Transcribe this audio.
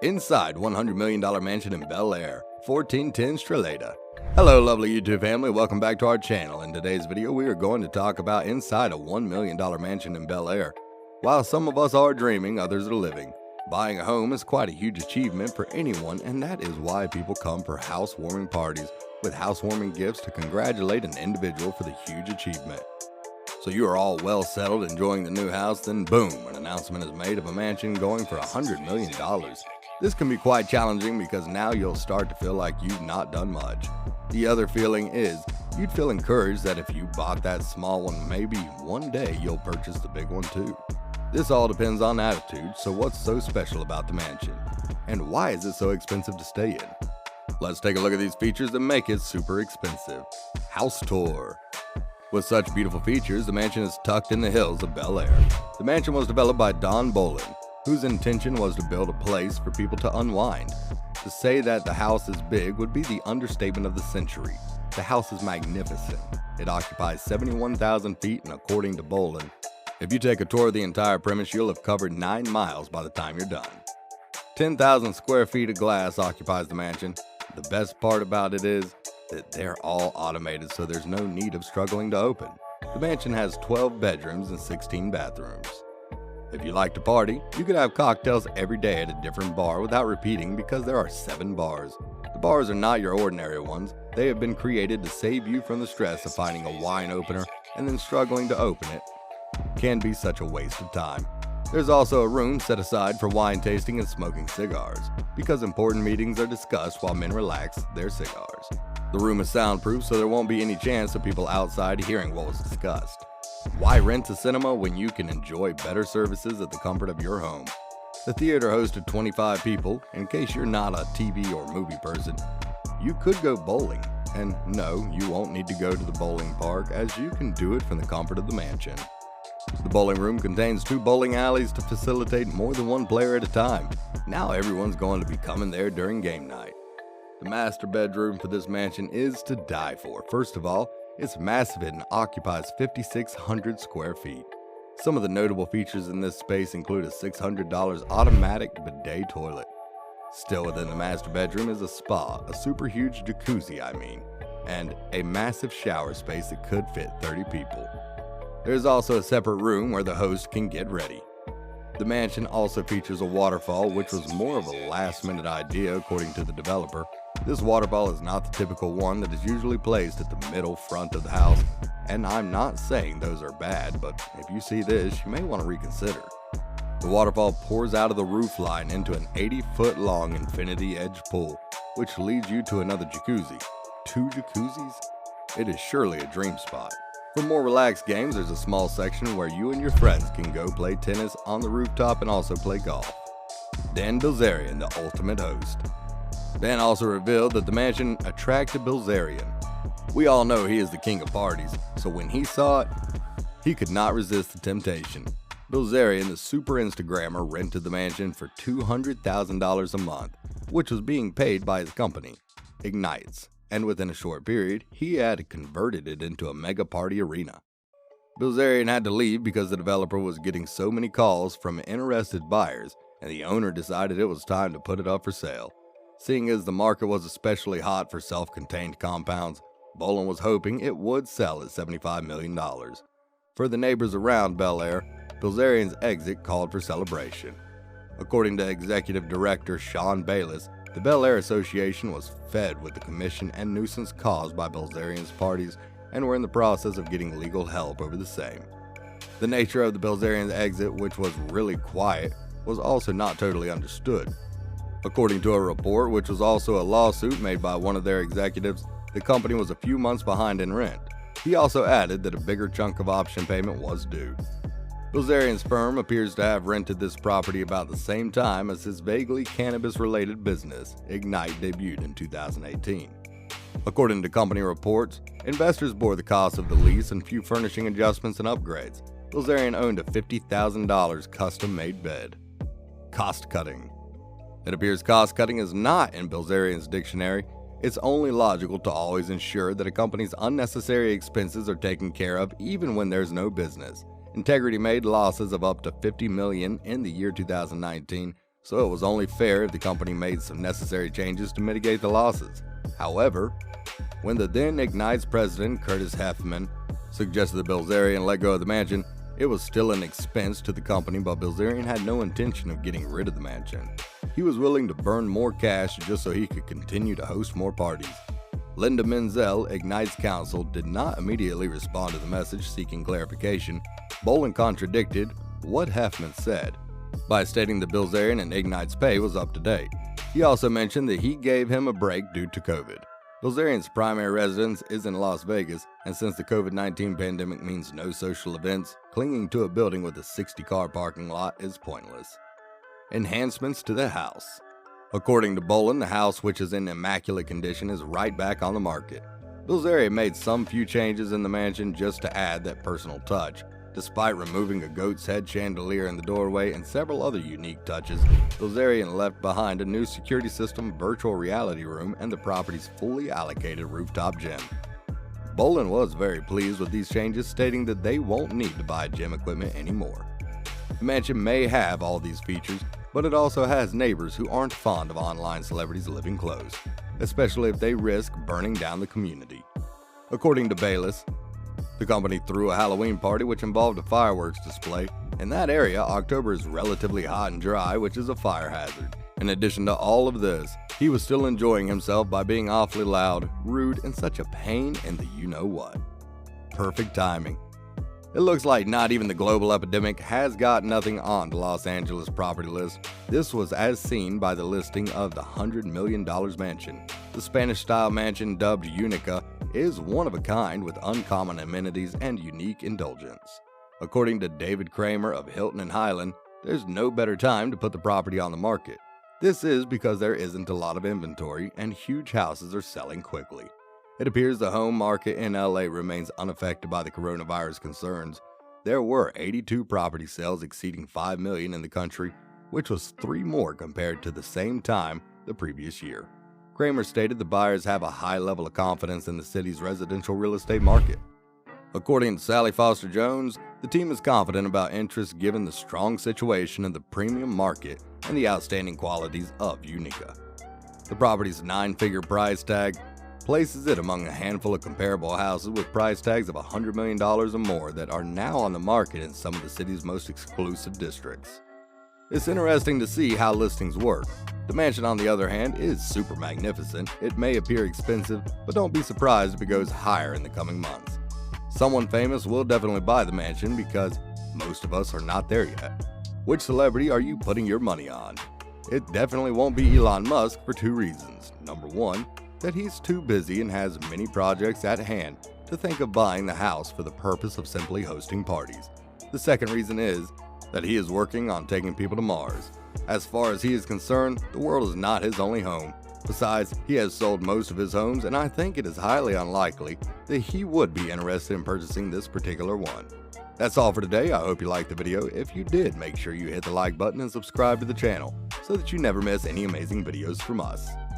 inside $100 million mansion in Bel Air, 1410 Strelada. Hello lovely YouTube family, welcome back to our channel. In today's video we are going to talk about inside a $1 million mansion in Bel Air. While some of us are dreaming, others are living. Buying a home is quite a huge achievement for anyone, and that is why people come for housewarming parties with housewarming gifts to congratulate an individual for the huge achievement. So you are all well settled enjoying the new house, then boom, an announcement is made of a mansion going for $100 million. This can be quite challenging because now you'll start to feel like you've not done much. The other feeling is you'd feel encouraged that if you bought that small one, maybe one day you'll purchase the big one too. This all depends on attitude, so what's so special about the mansion? And why is it so expensive to stay in? Let's take a look at these features that make it super expensive. House tour. With such beautiful features, the mansion is tucked in the hills of Bel Air. The mansion was developed by Don Bolin, whose intention was to build a place for people to unwind. To say that the house is big would be the understatement of the century. The house is magnificent. It occupies 71,000 feet, and according to Bolin, if you take a tour of the entire premise, you'll have covered 9 miles by the time you're done. 10,000 square feet of glass occupies the mansion. The best part about it is that they're all automated, so there's no need of struggling to open. The mansion has 12 bedrooms and 16 bathrooms. If you like to party, you could have cocktails every day at a different bar without repeating because there are 7 bars. The bars are not your ordinary ones. They have been created to save you from the stress of finding a wine opener and then struggling to open it. Can be such a waste of time. There's also a room set aside for wine tasting and smoking cigars, because important meetings are discussed while men relax their cigars. The room is soundproof, so there won't be any chance of people outside hearing what was discussed. Why rent a cinema when you can enjoy better services at the comfort of your home? The theater hosted 25 people. In case you're not a TV or movie person, you could go bowling. And no, you won't need to go to the bowling park, as you can do it from the comfort of the mansion. The bowling room contains 2 bowling alleys to facilitate more than 1 player at a time. Now everyone's going to be coming there during game night. The master bedroom for this mansion is to die for. First of all, it's massive and occupies 5,600 square feet. Some of the notable features in this space include a $600 automatic bidet toilet. Still within the master bedroom is a spa, a super huge jacuzzi and a massive shower space that could fit 30 people. There's also a separate room where the host can get ready. The mansion also features a waterfall, which was more of a last-minute idea according to the developer. This waterfall is not the typical one that is usually placed at the middle front of the house, and I'm not saying those are bad, but if you see this, you may want to reconsider. The waterfall pours out of the roof line into an 80-foot long infinity edge pool, which leads you to another jacuzzi. 2 jacuzzis? It is surely a dream spot. For more relaxed games, there's a small section where you and your friends can go play tennis on the rooftop and also play golf. Dan Bilzerian, the ultimate host. Dan also revealed that the mansion attracted Bilzerian. We all know he is the king of parties, so when he saw it, he could not resist the temptation. Bilzerian, the super Instagrammer, rented the mansion for $200,000 a month, which was being paid by his company, Ignites. And within a short period, he had converted it into a mega party arena. Bilzerian had to leave because the developer was getting so many calls from interested buyers, and the owner decided it was time to put it up for sale. Seeing as the market was especially hot for self-contained compounds, Bolin was hoping it would sell at $75 million. For the neighbors around Bel Air, Bilzerian's exit called for celebration. According to Executive Director Sean Bayless, the Bel Air Association was fed with the commission and nuisance caused by Bilzerian's parties and were in the process of getting legal help over the same. The nature of the Bilzerian's exit, which was really quiet, was also not totally understood. According to a report, which was also a lawsuit made by one of their executives, the company was a few months behind in rent. He also added that a bigger chunk of option payment was due. Bilzerian's firm appears to have rented this property about the same time as his vaguely cannabis-related business, Ignite, debuted in 2018. According to company reports, investors bore the cost of the lease and few furnishing adjustments and upgrades. Bilzerian owned a $50,000 custom-made bed. Cost cutting. It appears cost cutting is not in Bilzerian's dictionary. It's only logical to always ensure that a company's unnecessary expenses are taken care of even when there's no business. Integrity made losses of up to $50 million in the year 2019, so it was only fair if the company made some necessary changes to mitigate the losses. However, when the then Ignite's president, Curtis Heffman, suggested that Bilzerian let go of the mansion, it was still an expense to the company, but Bilzerian had no intention of getting rid of the mansion. He was willing to burn more cash just so he could continue to host more parties. Linda Menzel, Ignite's counsel, did not immediately respond to the message seeking clarification. Bolin contradicted what Heffman said by stating that Bilzerian and Ignite's pay was up to date. He also mentioned that he gave him a break due to COVID. Bilzerian's primary residence is in Las Vegas, and since the COVID-19 pandemic means no social events, clinging to a building with a 60-car parking lot is pointless. Enhancements to the house. According to Bolin, the house, which is in immaculate condition, is right back on the market. Bilzerian made some few changes in the mansion just to add that personal touch. Despite removing a goat's head chandelier in the doorway and several other unique touches, Bilzerian left behind a new security system, virtual reality room, and the property's fully allocated rooftop gym. Bolin was very pleased with these changes, stating that they won't need to buy gym equipment anymore. The mansion may have all these features, but it also has neighbors who aren't fond of online celebrities living close, especially if they risk burning down the community. According to Bayless, the company threw a Halloween party which involved a fireworks display. In that area, October is relatively hot and dry, which is a fire hazard. In addition to all of this, he was still enjoying himself by being awfully loud, rude, and such a pain in the you-know-what. Perfect timing. It looks like not even the global epidemic has got nothing on the Los Angeles property list. This was as seen by the listing of the $100 million mansion. The Spanish-style mansion, dubbed Unica, is one of a kind with uncommon amenities and unique indulgence. According to David Kramer of Hilton and Highland, there's no better time to put the property on the market. This is because there isn't a lot of inventory and huge houses are selling quickly. It appears the home market in LA remains unaffected by the coronavirus concerns. There were 82 property sales exceeding $5 million in the country, which was 3 more compared to the same time the previous year. Kramer stated the buyers have a high level of confidence in the city's residential real estate market. According to Sally Foster Jones, the team is confident about interest given the strong situation in the premium market and the outstanding qualities of Unica. The property's 9-figure price tag places it among a handful of comparable houses with price tags of $100 million or more that are now on the market in some of the city's most exclusive districts. It's interesting to see how listings work. The mansion, on the other hand, is super magnificent. It may appear expensive, but don't be surprised if it goes higher in the coming months. Someone famous will definitely buy the mansion because most of us are not there yet. Which celebrity are you putting your money on? It definitely won't be Elon Musk for 2 reasons. Number 1, that he's too busy and has many projects at hand to think of buying the house for the purpose of simply hosting parties. The second reason is that he is working on taking people to Mars. As far as he is concerned, the world is not his only home. Besides, he has sold most of his homes, and I think it is highly unlikely that he would be interested in purchasing this particular one. That's all for today. I hope you liked the video. If you did, make sure you hit the like button and subscribe to the channel so that you never miss any amazing videos from us.